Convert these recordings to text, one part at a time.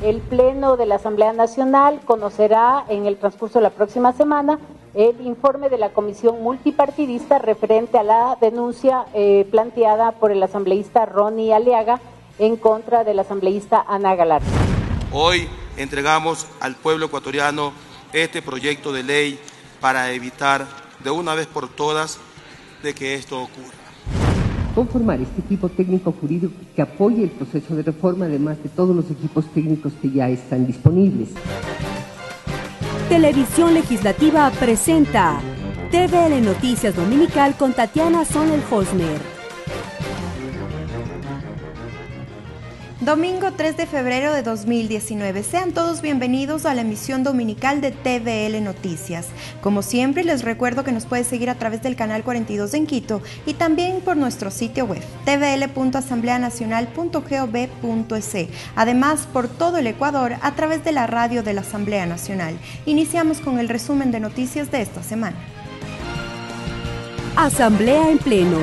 El Pleno de la Asamblea Nacional conocerá en el transcurso de la próxima semana el informe de la Comisión Multipartidista referente a la denuncia planteada por el asambleísta Ronnie Aliaga en contra de la asambleísta Ana Galarza. Hoy entregamos al pueblo ecuatoriano este proyecto de ley para evitar de una vez por todas de que esto ocurra. Conformar este equipo técnico jurídico que apoye el proceso de reforma, además de todos los equipos técnicos que ya están disponibles. Televisión Legislativa presenta TVL Noticias Dominical con Tatiana Sonel-Hosmer. Domingo 3 de febrero de 2019. Sean todos bienvenidos a la emisión dominical de TVL Noticias. Como siempre, les recuerdo que nos puede seguir a través del canal 42 en Quito y también por nuestro sitio web tvl.asambleanacional.gov.es. Además, por todo el Ecuador a través de la radio de la Asamblea Nacional. Iniciamos con el resumen de noticias de esta semana. Asamblea en pleno.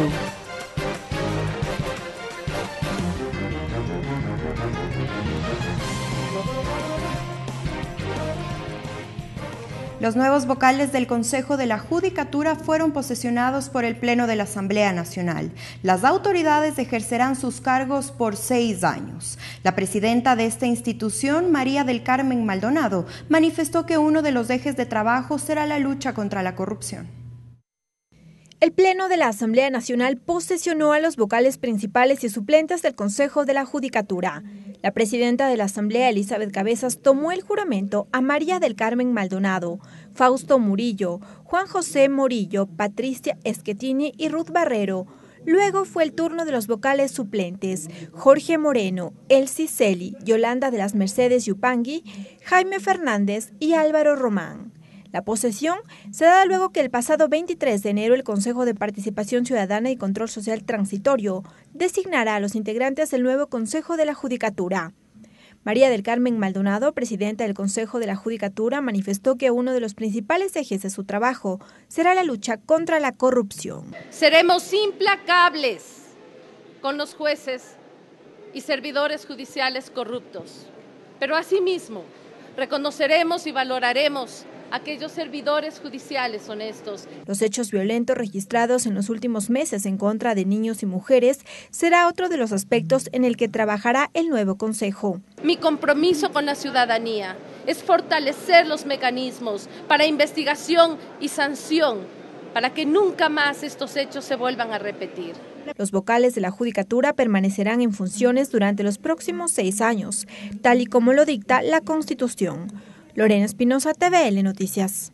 Los nuevos vocales del Consejo de la Judicatura fueron posesionados por el Pleno de la Asamblea Nacional. Las autoridades ejercerán sus cargos por 6 años. La presidenta de esta institución, María del Carmen Maldonado, manifestó que uno de los ejes de trabajo será la lucha contra la corrupción. El Pleno de la Asamblea Nacional posesionó a los vocales principales y suplentes del Consejo de la Judicatura. La presidenta de la Asamblea, Elizabeth Cabezas, tomó el juramento a María del Carmen Maldonado, Fausto Murillo, Juan José Morillo, Patricia Schettini y Ruth Barrero. Luego fue el turno de los vocales suplentes, Jorge Moreno, Elsie Celi, Yolanda de las Mercedes Yupangui, Jaime Fernández y Álvaro Román. La posesión se da luego que el pasado 23 de enero el Consejo de Participación Ciudadana y Control Social Transitorio designará a los integrantes del nuevo Consejo de la Judicatura. María del Carmen Maldonado, presidenta del Consejo de la Judicatura, manifestó que uno de los principales ejes de su trabajo será la lucha contra la corrupción. Seremos implacables con los jueces y servidores judiciales corruptos, pero asimismo reconoceremos y valoraremos aquellos servidores judiciales honestos. Los hechos violentos registrados en los últimos meses en contra de niños y mujeres será otro de los aspectos en el que trabajará el nuevo Consejo. Mi compromiso con la ciudadanía es fortalecer los mecanismos para investigación y sanción para que nunca más estos hechos se vuelvan a repetir. Los vocales de la Judicatura permanecerán en funciones durante los próximos 6 años, tal y como lo dicta la Constitución. Lorena Espinosa, TVL Noticias.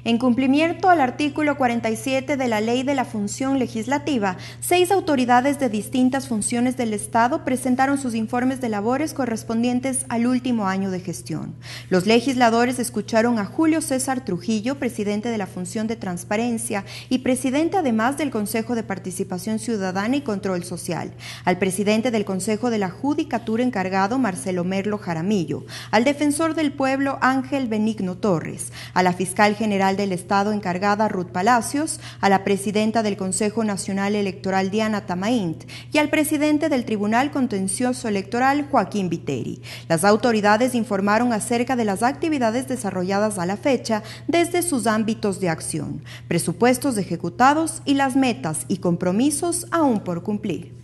En cumplimiento al artículo 47 de la Ley de la Función Legislativa, 6 autoridades de distintas funciones del Estado presentaron sus informes de labores correspondientes al último año de gestión. Los legisladores escucharon a Julio César Trujillo, presidente de la Función de Transparencia y presidente además del Consejo de Participación Ciudadana y Control Social, al presidente del Consejo de la Judicatura encargado, Marcelo Merlo Jaramillo, al defensor del pueblo, Ángel Benigno Torres, a la fiscal general del Estado encargada, Ruth Palacios, a la presidenta del Consejo Nacional Electoral, Diana Tamaint, y al presidente del Tribunal Contencioso Electoral, Joaquín Viteri. Las autoridades informaron acerca de las actividades desarrolladas a la fecha desde sus ámbitos de acción, presupuestos ejecutados y las metas y compromisos aún por cumplir.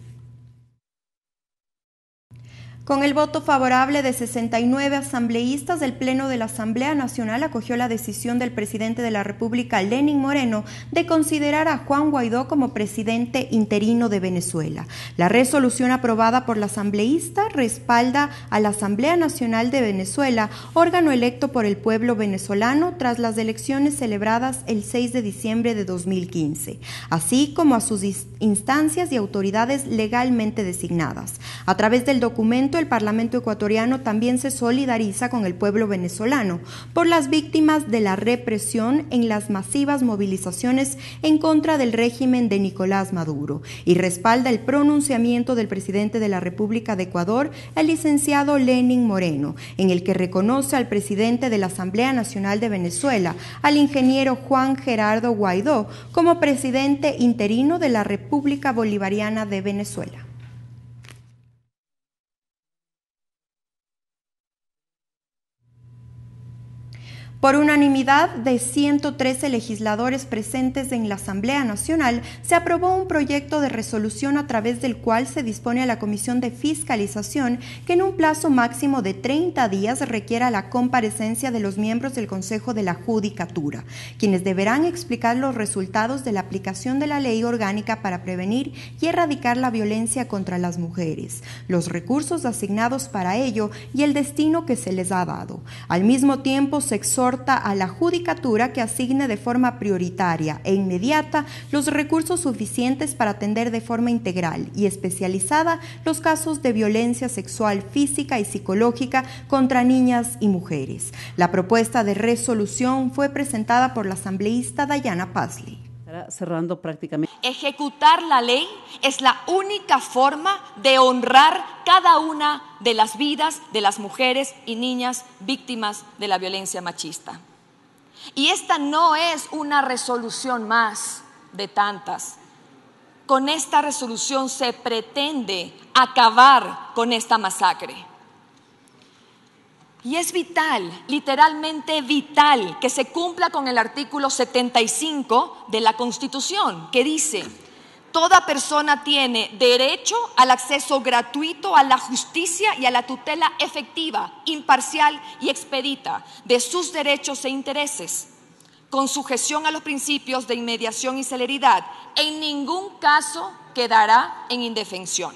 Con el voto favorable de 69 asambleístas, el Pleno de la Asamblea Nacional acogió la decisión del presidente de la República, Lenín Moreno, de considerar a Juan Guaidó como presidente interino de Venezuela. La resolución aprobada por la asambleísta respalda a la Asamblea Nacional de Venezuela, órgano electo por el pueblo venezolano tras las elecciones celebradas el 6 de diciembre de 2015, así como a sus instancias y autoridades legalmente designadas. A través del documento, el Parlamento ecuatoriano también se solidariza con el pueblo venezolano por las víctimas de la represión en las masivas movilizaciones en contra del régimen de Nicolás Maduro y respalda el pronunciamiento del presidente de la República de Ecuador, el licenciado Lenín Moreno, en el que reconoce al presidente de la Asamblea Nacional de Venezuela, al ingeniero Juan Gerardo Guaidó, como presidente interino de la República Bolivariana de Venezuela. Por unanimidad de 113 legisladores presentes en la Asamblea Nacional, se aprobó un proyecto de resolución a través del cual se dispone a la Comisión de Fiscalización que en un plazo máximo de 30 días requiera la comparecencia de los miembros del Consejo de la Judicatura, quienes deberán explicar los resultados de la aplicación de la Ley Orgánica para prevenir y erradicar la violencia contra las mujeres, los recursos asignados para ello y el destino que se les ha dado. Al mismo tiempo, se exhorta a la Judicatura que asigne de forma prioritaria e inmediata los recursos suficientes para atender de forma integral y especializada los casos de violencia sexual, física y psicológica contra niñas y mujeres. La propuesta de resolución fue presentada por la asambleísta Dayana Pazley. Cerrando prácticamente. Ejecutar la ley es la única forma de honrar cada una de las vidas de las mujeres y niñas víctimas de la violencia machista. Y esta no es una resolución más de tantas. Con esta resolución se pretende acabar con esta masacre. Y es vital, literalmente vital, que se cumpla con el artículo 75 de la Constitución, que dice: toda persona tiene derecho al acceso gratuito a la justicia y a la tutela efectiva, imparcial y expedita de sus derechos e intereses, con sujeción a los principios de inmediación y celeridad. En ningún caso quedará en indefensión.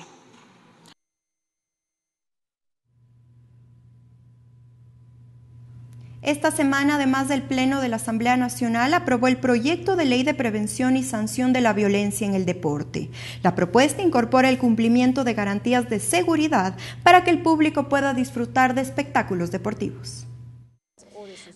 Esta semana, además del Pleno de la Asamblea Nacional, aprobó el proyecto de ley de prevención y sanción de la violencia en el deporte. La propuesta incorpora el cumplimiento de garantías de seguridad para que el público pueda disfrutar de espectáculos deportivos.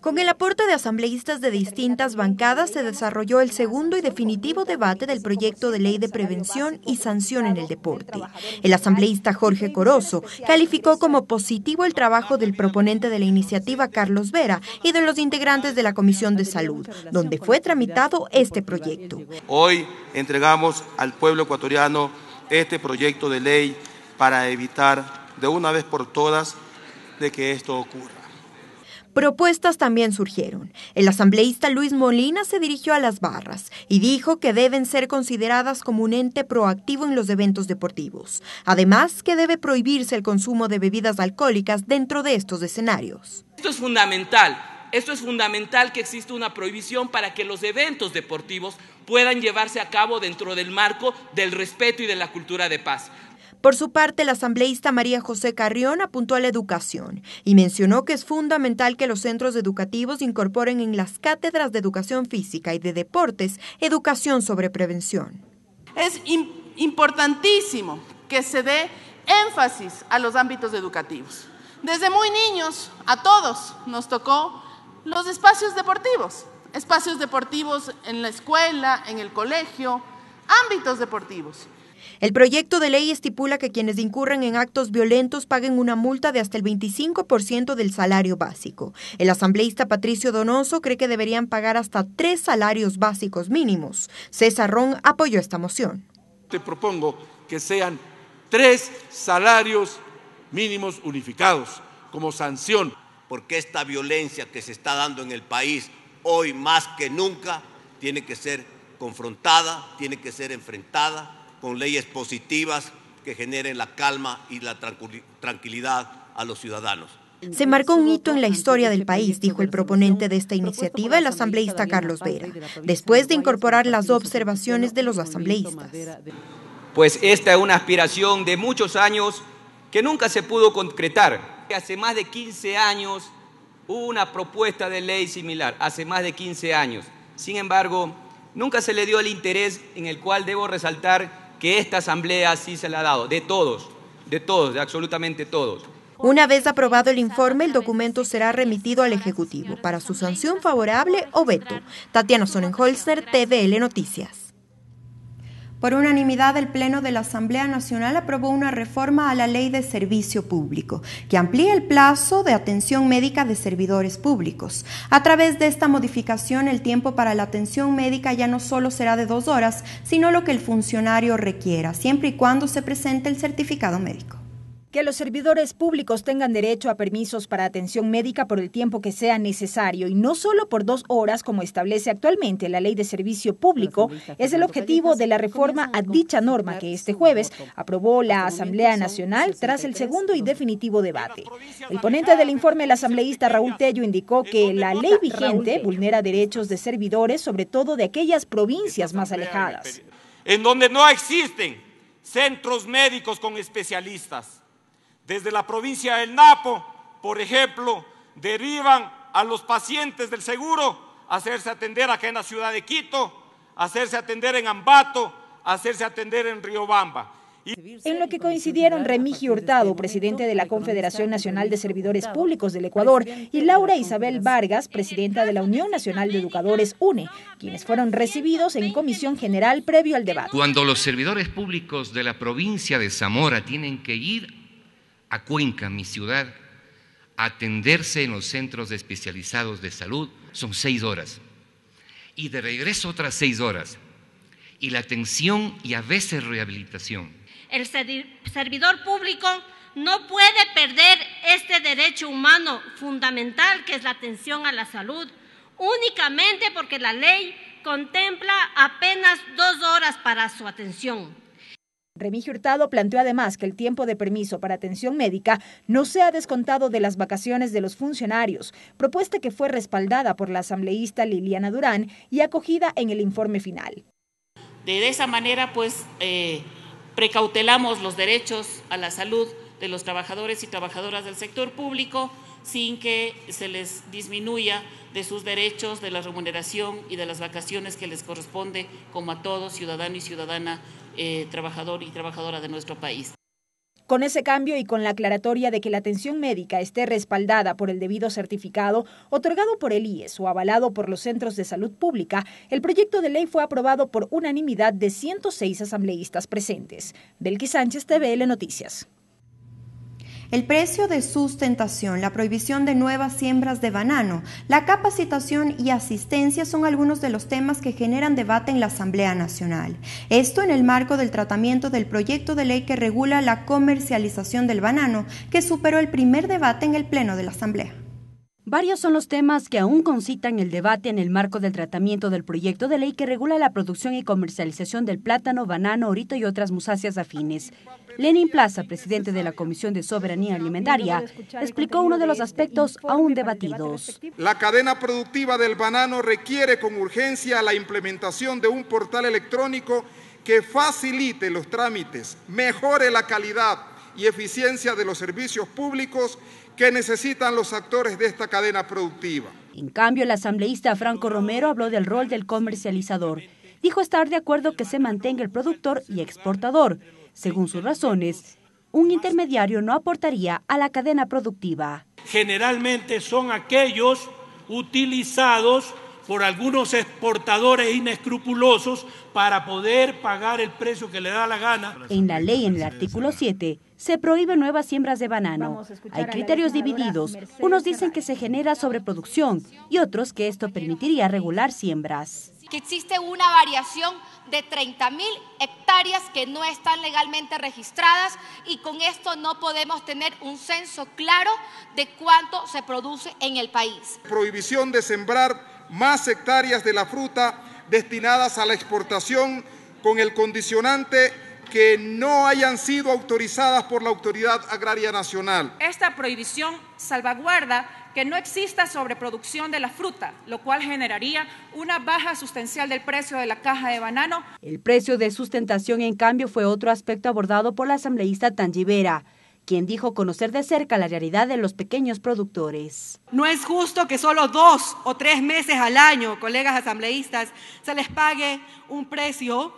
Con el aporte de asambleístas de distintas bancadas se desarrolló el segundo y definitivo debate del proyecto de ley de prevención y sanción en el deporte. El asambleísta Jorge Corozo calificó como positivo el trabajo del proponente de la iniciativa, Carlos Vera, y de los integrantes de la Comisión de Salud, donde fue tramitado este proyecto. Hoy entregamos al pueblo ecuatoriano este proyecto de ley para evitar de una vez por todas de que esto ocurra. Propuestas también surgieron. El asambleísta Luis Molina se dirigió a las barras y dijo que deben ser consideradas como un ente proactivo en los eventos deportivos. Además, que debe prohibirse el consumo de bebidas alcohólicas dentro de estos escenarios. Esto es fundamental. Esto es fundamental, que exista una prohibición para que los eventos deportivos puedan llevarse a cabo dentro del marco del respeto y de la cultura de paz. Por su parte, la asambleísta María José Carrión apuntó a la educación y mencionó que es fundamental que los centros educativos incorporen en las cátedras de educación física y de deportes educación sobre prevención. Es importantísimo que se dé énfasis a los ámbitos educativos. Desde muy niños a todos nos tocó los espacios deportivos en la escuela, en el colegio, ámbitos deportivos. El proyecto de ley estipula que quienes incurren en actos violentos paguen una multa de hasta el 25% del salario básico. El asambleísta Patricio Donoso cree que deberían pagar hasta 3 salarios básicos mínimos. César Ron apoyó esta moción. Te propongo que sean 3 salarios mínimos unificados como sanción. Porque esta violencia que se está dando en el país hoy más que nunca tiene que ser confrontada, tiene que ser enfrentada con leyes positivas que generen la calma y la tranquilidad a los ciudadanos. Se marcó un hito en la historia del país, dijo el proponente de esta iniciativa, el asambleísta Carlos Vera, después de incorporar las observaciones de los asambleístas. Pues esta es una aspiración de muchos años que nunca se pudo concretar. Hace más de 15 años hubo una propuesta de ley similar, hace más de 15 años. Sin embargo, nunca se le dio el interés en el cual debo resaltar que esta asamblea sí se la ha dado, de todos, de absolutamente todos. Una vez aprobado el informe, el documento será remitido al Ejecutivo para su sanción favorable o veto. Tatiana Sonnenholzner, TVL Noticias. Por unanimidad, el Pleno de la Asamblea Nacional aprobó una reforma a la Ley de Servicio Público, que amplía el plazo de atención médica de servidores públicos. A través de esta modificación, el tiempo para la atención médica ya no solo será de 2 horas, sino lo que el funcionario requiera, siempre y cuando se presente el certificado médico. Que los servidores públicos tengan derecho a permisos para atención médica por el tiempo que sea necesario y no solo por 2 horas como establece actualmente la Ley de Servicio Público es el objetivo de la reforma a dicha norma que este jueves aprobó la Asamblea Nacional tras el segundo y definitivo debate. El ponente del informe, el asambleísta Raúl Tello, indicó que la ley vigente vulnera derechos de servidores, sobre todo de aquellas provincias más alejadas. En donde no existen centros médicos con especialistas. Desde la provincia del Napo, por ejemplo, derivan a los pacientes del seguro a hacerse atender acá en la ciudad de Quito, a hacerse atender en Ambato, a hacerse atender en Riobamba. En lo que coincidieron Remigio Hurtado, presidente de la Confederación Nacional de Servidores Públicos del Ecuador, y Laura Isabel Vargas, presidenta de la Unión Nacional de Educadores UNE, quienes fueron recibidos en comisión general previo al debate. Cuando los servidores públicos de la provincia de Zamora tienen que ir a Cuenca, mi ciudad, a atenderse en los centros especializados de salud, son 6 horas. Y de regreso otras 6 horas. Y la atención y a veces rehabilitación. El servidor público no puede perder este derecho humano fundamental que es la atención a la salud, únicamente porque la ley contempla apenas 2 horas para su atención. Remigio Hurtado planteó además que el tiempo de permiso para atención médica no sea descontado de las vacaciones de los funcionarios, propuesta que fue respaldada por la asambleísta Liliana Durán y acogida en el informe final. De esa manera, pues, precautelamos los derechos a la salud de los trabajadores y trabajadoras del sector público sin que se les disminuya de sus derechos, de la remuneración y de las vacaciones que les corresponde como a todo ciudadano y ciudadana trabajador y trabajadora de nuestro país. Con ese cambio y con la aclaratoria de que la atención médica esté respaldada por el debido certificado otorgado por el IES o avalado por los centros de salud pública, el proyecto de ley fue aprobado por unanimidad de 106 asambleístas presentes. Belkis Sánchez, TVL Noticias. El precio de sustentación, la prohibición de nuevas siembras de banano, la capacitación y asistencia son algunos de los temas que generan debate en la Asamblea Nacional. Esto en el marco del tratamiento del proyecto de ley que regula la comercialización del banano, que superó el primer debate en el Pleno de la Asamblea. Varios son los temas que aún concitan el debate en el marco del tratamiento del proyecto de ley que regula la producción y comercialización del plátano, banano, orito y otras musáceas afines. Lenin Plaza, presidente de la Comisión de Soberanía Alimentaria, explicó uno de los aspectos aún debatidos. La cadena productiva del banano requiere con urgencia la implementación de un portal electrónico que facilite los trámites, mejore la calidad y eficiencia de los servicios públicos que necesitan los actores de esta cadena productiva. En cambio, el asambleísta Franco Romero habló del rol del comercializador. Dijo estar de acuerdo que se mantenga el productor y exportador. Según sus razones, un intermediario no aportaría a la cadena productiva. Generalmente son aquellos utilizados por algunos exportadores inescrupulosos para poder pagar el precio que le da la gana. En la ley, en el artículo 7, se prohíben nuevas siembras de banano. Hay criterios divididos. Unos dicen que se genera sobreproducción y otros que esto permitiría regular siembras. Que existe una variación de 30.000 hectáreas que no están legalmente registradas y con esto no podemos tener un censo claro de cuánto se produce en el país. Prohibición de sembrar más hectáreas de la fruta destinadas a la exportación con el condicionante que no hayan sido autorizadas por la Autoridad Agraria Nacional. Esta prohibición salvaguarda que no exista sobreproducción de la fruta, lo cual generaría una baja sustancial del precio de la caja de banano. El precio de sustentación, en cambio, fue otro aspecto abordado por la asambleísta Tangi Vera, quien dijo conocer de cerca la realidad de los pequeños productores. No es justo que solo 2 o 3 meses al año, colegas asambleístas, se les pague un precio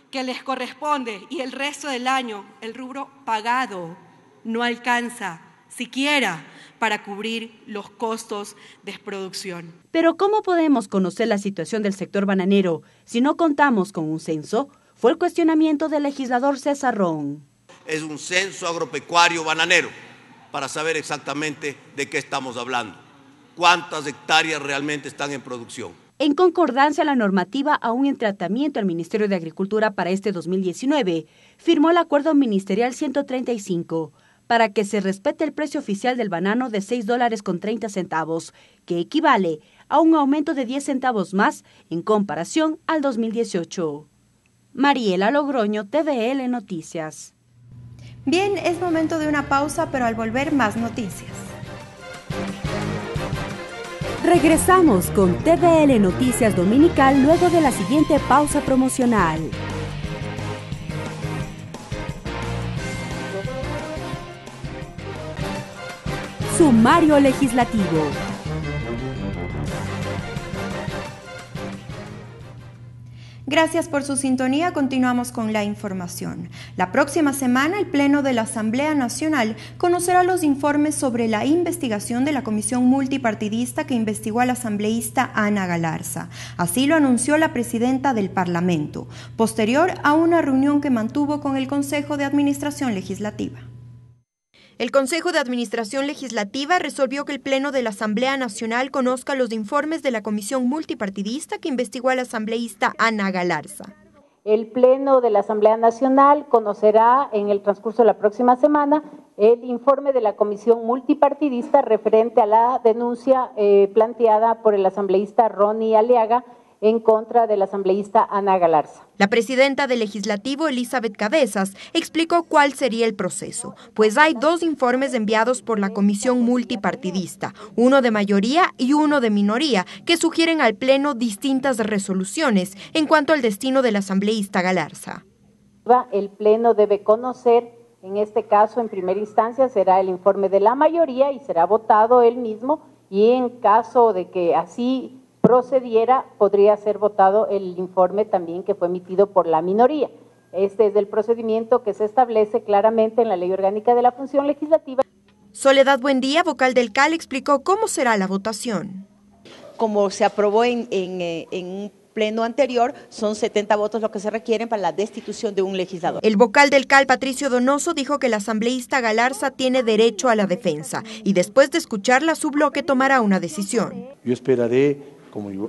que les corresponde y el resto del año el rubro pagado no alcanza siquiera para cubrir los costos de producción. Pero ¿cómo podemos conocer la situación del sector bananero si no contamos con un censo? Fue el cuestionamiento del legislador César Ron. Es un censo agropecuario bananero para saber exactamente de qué estamos hablando, cuántas hectáreas realmente están en producción. En concordancia a la normativa aún en tratamiento, el Ministerio de Agricultura para este 2019 firmó el Acuerdo Ministerial 135 para que se respete el precio oficial del banano de $6.30, que equivale a un aumento de 10 centavos más en comparación al 2018. Mariela Logroño, TVL Noticias. Bien, es momento de una pausa, pero al volver más noticias. Regresamos con TVL Noticias Dominical luego de la siguiente pausa promocional. Sumario legislativo. Gracias por su sintonía. Continuamos con la información. La próxima semana, el Pleno de la Asamblea Nacional conocerá los informes sobre la investigación de la comisión multipartidista que investigó a la asambleísta Ana Galarza. Así lo anunció la presidenta del Parlamento, posterior a una reunión que mantuvo con el Consejo de Administración Legislativa. El Consejo de Administración Legislativa resolvió que el Pleno de la Asamblea Nacional conozca los informes de la comisión multipartidista que investigó a la asambleísta Ana Galarza. El Pleno de la Asamblea Nacional conocerá en el transcurso de la próxima semana el informe de la comisión multipartidista referente a la denuncia planteada por el asambleísta Ronnie Aliaga en contra de la asambleísta Ana Galarza. La presidenta del Legislativo, Elizabeth Cabezas, explicó cuál sería el proceso, pues hay 2 informes enviados por la comisión multipartidista, uno de mayoría y uno de minoría, que sugieren al Pleno distintas resoluciones en cuanto al destino de la asambleísta Galarza. El Pleno debe conocer, en este caso, en primera instancia, será el informe de la mayoría y será votado él mismo, y en caso de que así procediera, podría ser votado el informe también que fue emitido por la minoría. Este es el procedimiento que se establece claramente en la Ley Orgánica de la Función Legislativa. Soledad Buendía, vocal del CAL, explicó cómo será la votación. Como se aprobó en un pleno anterior, son 70 votos lo que se requieren para la destitución de un legislador. El vocal del CAL, Patricio Donoso, dijo que la asambleísta Galarza tiene derecho a la defensa y después de escucharla, su bloque tomará una decisión. Yo esperaré,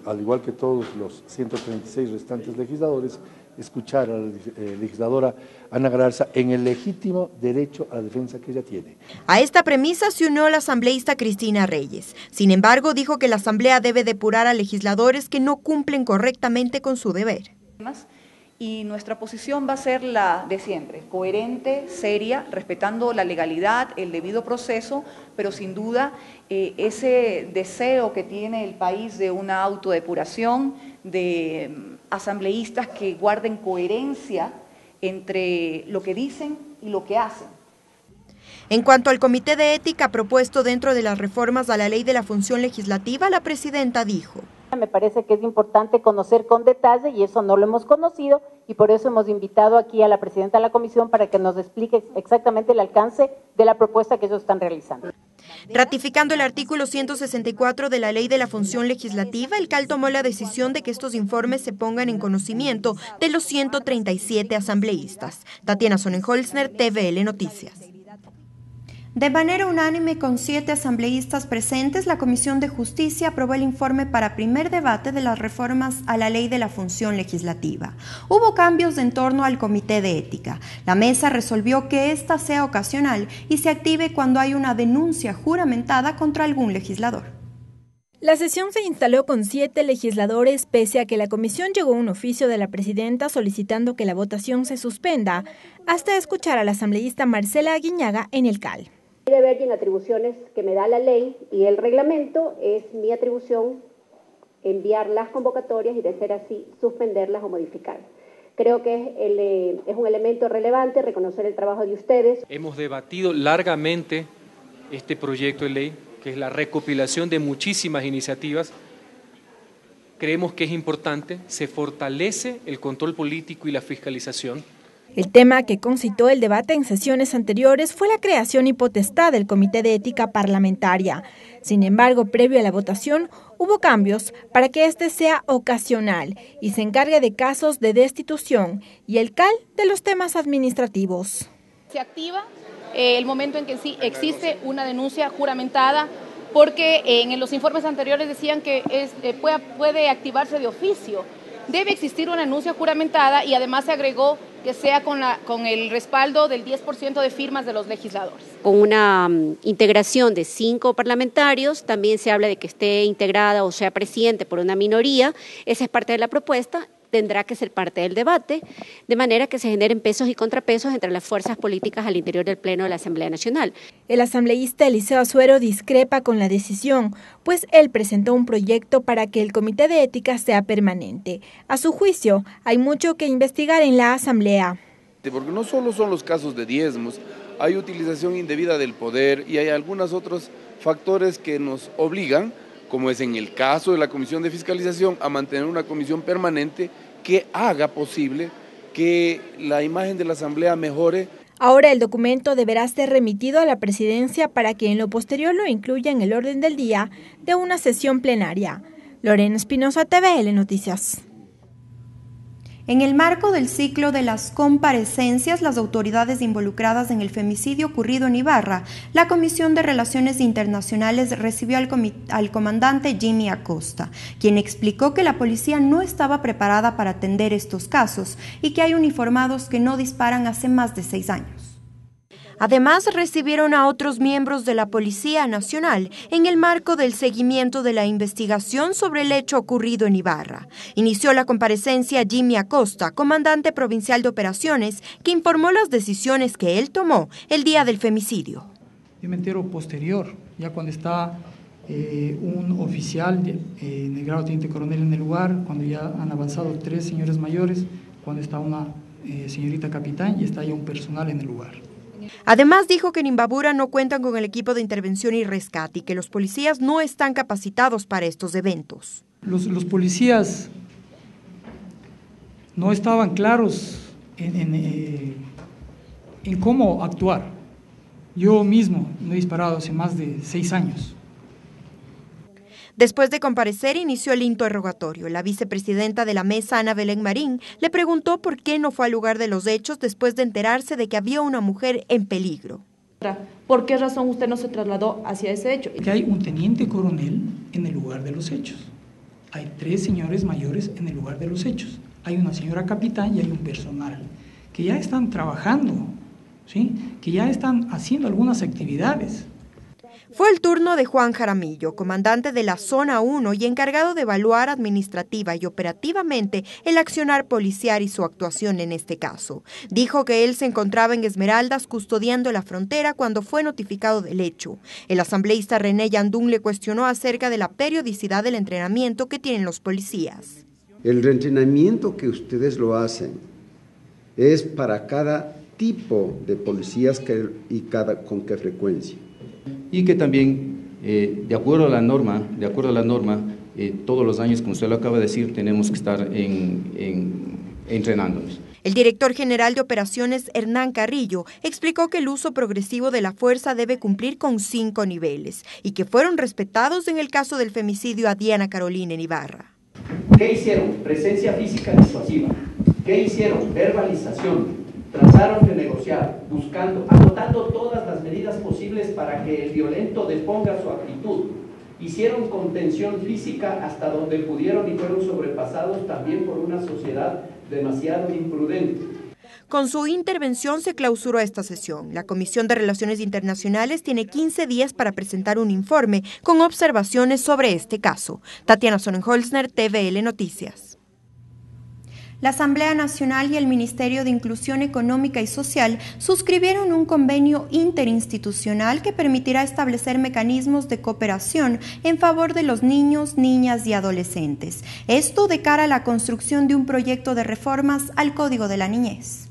al igual que todos los 136 restantes legisladores, escuchar a la legisladora Ana Galarza en el legítimo derecho a la defensa que ella tiene. A esta premisa se unió la asambleísta Cristina Reyes. Sin embargo, dijo que la asamblea debe depurar a legisladores que no cumplen correctamente con su deber. Y nuestra posición va a ser la de siempre, coherente, seria, respetando la legalidad, el debido proceso, pero sin duda ese deseo que tiene el país de una autodepuración, de asambleístas que guarden coherencia entre lo que dicen y lo que hacen. En cuanto al comité de ética propuesto dentro de las reformas a la Ley de la Función Legislativa, la presidenta dijo: me parece que es importante conocer con detalle y eso no lo hemos conocido y por eso hemos invitado aquí a la presidenta de la comisión para que nos explique exactamente el alcance de la propuesta que ellos están realizando. Ratificando el artículo 164 de la Ley de la Función Legislativa, el CAL tomó la decisión de que estos informes se pongan en conocimiento de los 137 asambleístas. Tatiana Sonnenholzner, TVL Noticias. De manera unánime, con 7 asambleístas presentes, la Comisión de Justicia aprobó el informe para primer debate de las reformas a la Ley de la Función Legislativa. Hubo cambios en torno al Comité de Ética. La mesa resolvió que ésta sea ocasional y se active cuando hay una denuncia juramentada contra algún legislador. La sesión se instaló con 7 legisladores, pese a que la comisión llegó a un oficio de la presidenta solicitando que la votación se suspenda, hasta escuchar a la asambleísta Marcela Aguiñaga en el CAL. De ver en atribuciones que me da la ley y el reglamento, es mi atribución enviar las convocatorias y, de ser así, suspenderlas o modificarlas. Creo que es un elemento relevante reconocer el trabajo de ustedes. Hemos debatido largamente este proyecto de ley, que es la recopilación de muchísimas iniciativas. Creemos que es importante, se fortalece el control político y la fiscalización. El tema que concitó el debate en sesiones anteriores fue la creación y potestad del Comité de Ética Parlamentaria. Sin embargo, previo a la votación, hubo cambios para que este sea ocasional y se encargue de casos de destitución y el CAL de los temas administrativos. Se activa el momento en que sí existe una denuncia juramentada, porque en los informes anteriores decían que puede activarse de oficio. Debe existir una denuncia juramentada y además se agregó que sea con el respaldo del 10% de firmas de los legisladores. Con una integración de 5 parlamentarios, también se habla de que esté integrada o sea presidente por una minoría, esa es parte de la propuesta, tendrá que ser parte del debate, de manera que se generen pesos y contrapesos entre las fuerzas políticas al interior del Pleno de la Asamblea Nacional. El asambleísta Eliseo Azuero discrepa con la decisión, pues él presentó un proyecto para que el Comité de Ética sea permanente. A su juicio, hay mucho que investigar en la Asamblea. Porque no solo son los casos de diezmos, hay utilización indebida del poder y hay algunos otros factores que nos obligan, como es en el caso de la Comisión de Fiscalización, a mantener una comisión permanente que haga posible que la imagen de la Asamblea mejore. Ahora el documento deberá ser remitido a la Presidencia para que en lo posterior lo incluya en el orden del día de una sesión plenaria. Lorena Espinosa, TVL Noticias. En el marco del ciclo de las comparecencias, las autoridades involucradas en el femicidio ocurrido en Ibarra, la Comisión de Relaciones Internacionales recibió al comandante Jimmy Acosta, quien explicó que la policía no estaba preparada para atender estos casos y que hay uniformados que no disparan hace más de 6 años. Además, recibieron a otros miembros de la Policía Nacional en el marco del seguimiento de la investigación sobre el hecho ocurrido en Ibarra. Inició la comparecencia Jimmy Acosta, comandante provincial de operaciones, que informó las decisiones que él tomó el día del femicidio. Yo me entero posterior, ya cuando está un oficial en el grado de teniente coronel en el lugar, cuando ya han avanzado 3 señores mayores, cuando está una señorita capitán y está ya un personal en el lugar. Además dijo que en Imbabura no cuentan con el equipo de intervención y rescate y que los policías no están capacitados para estos eventos. Los policías no estaban claros en cómo actuar. Yo mismo no he disparado hace más de 6 años. Después de comparecer, inició el interrogatorio. La vicepresidenta de la mesa, Ana Belén Marín, le preguntó por qué no fue al lugar de los hechos después de enterarse de que había una mujer en peligro. ¿Por qué razón usted no se trasladó hacia ese hecho? Que hay un teniente coronel en el lugar de los hechos. Hay 3 señores mayores en el lugar de los hechos. Hay una señora capitán y hay un personal que ya están trabajando, ¿sí? Que ya están haciendo algunas actividades. Fue el turno de Juan Jaramillo, comandante de la Zona 1 y encargado de evaluar administrativa y operativamente el accionar policial y su actuación en este caso. Dijo que él se encontraba en Esmeraldas custodiando la frontera cuando fue notificado del hecho. El asambleísta René Yandún le cuestionó acerca de la periodicidad del entrenamiento que tienen los policías. El reentrenamiento que ustedes lo hacen es para cada tipo de policías con qué frecuencia. Y que también, de acuerdo a la norma, todos los años, como usted lo acaba de decir, tenemos que estar entrenándonos. El director general de operaciones, Hernán Carrillo, explicó que el uso progresivo de la fuerza debe cumplir con 5 niveles y que fueron respetados en el caso del femicidio a Diana Carolina en Ibarra. ¿Qué hicieron? Presencia física disuasiva. ¿Qué hicieron? Verbalización. Trataron de negociar, anotando todas las medidas posibles para que el violento deponga su actitud. Hicieron contención física hasta donde pudieron y fueron sobrepasados también por una sociedad demasiado imprudente. Con su intervención se clausuró esta sesión. La Comisión de Relaciones Internacionales tiene 15 días para presentar un informe con observaciones sobre este caso. Tatiana Sonnenholzner, TVL Noticias. La Asamblea Nacional y el Ministerio de Inclusión Económica y Social suscribieron un convenio interinstitucional que permitirá establecer mecanismos de cooperación en favor de los niños, niñas y adolescentes. Esto de cara a la construcción de un proyecto de reformas al Código de la Niñez.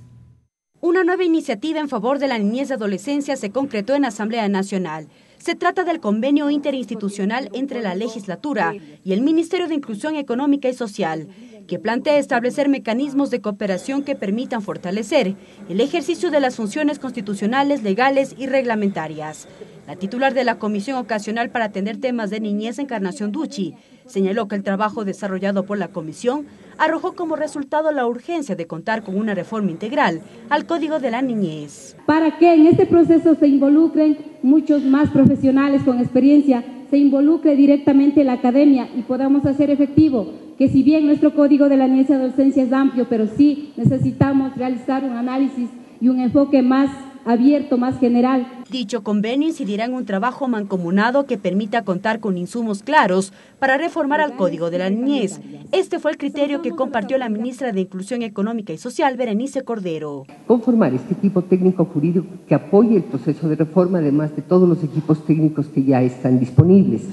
Una nueva iniciativa en favor de la niñez y adolescencia se concretó en Asamblea Nacional. Se trata del convenio interinstitucional entre la legislatura y el Ministerio de Inclusión Económica y Social, que plantea establecer mecanismos de cooperación que permitan fortalecer el ejercicio de las funciones constitucionales, legales y reglamentarias. La titular de la Comisión Ocasional para atender temas de niñez, Encarnación Ducci, señaló que el trabajo desarrollado por la Comisión arrojó como resultado la urgencia de contar con una reforma integral al Código de la Niñez. Para que en este proceso se involucren muchos más profesionales con experiencia, se involucre directamente la academia y podamos hacer efectivo que si bien nuestro Código de la Niñez y Adolescencia es amplio, pero sí necesitamos realizar un análisis y un enfoque más abierto, más general. Dicho convenio incidirá en un trabajo mancomunado que permita contar con insumos claros para reformar al Código de la Niñez. Este fue el criterio que compartió la ministra de Inclusión Económica y Social, Berenice Cordero. Conformar este equipo técnico jurídico que apoye el proceso de reforma, además de todos los equipos técnicos que ya están disponibles.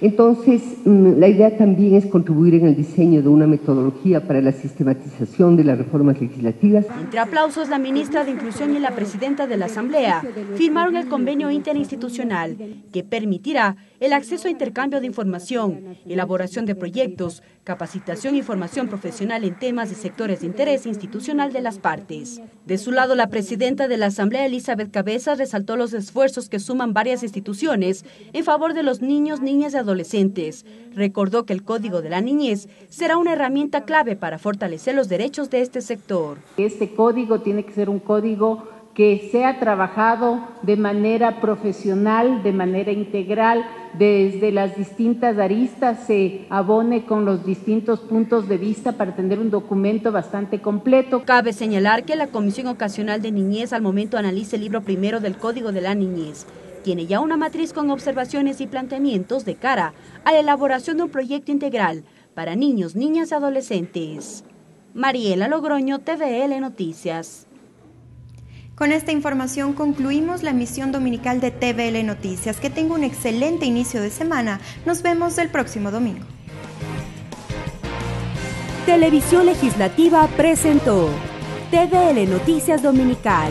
Entonces, la idea también es contribuir en el diseño de una metodología para la sistematización de las reformas legislativas. Entre aplausos, la ministra de Inclusión y la presidenta de la Asamblea firmaron el convenio interinstitucional que permitirá el acceso a intercambio de información, elaboración de proyectos, capacitación y formación profesional en temas de sectores de interés institucional de las partes. De su lado, la presidenta de la Asamblea, Elizabeth Cabezas, resaltó los esfuerzos que suman varias instituciones en favor de los niños, niñas y adolescentes. Recordó que el Código de la Niñez será una herramienta clave para fortalecer los derechos de este sector. Este código tiene que ser un código que sea trabajado de manera profesional, de manera integral, desde las distintas aristas, se abone con los distintos puntos de vista para tener un documento bastante completo. Cabe señalar que la Comisión Ocasional de Niñez al momento analiza el libro primero del Código de la Niñez. Tiene ya una matriz con observaciones y planteamientos de cara a la elaboración de un proyecto integral para niños, niñas y adolescentes. Mariela Logroño, TVL Noticias. Con esta información concluimos la emisión dominical de TVL Noticias. Que tenga un excelente inicio de semana. Nos vemos el próximo domingo. Televisión Legislativa presentó TVL Noticias Dominical.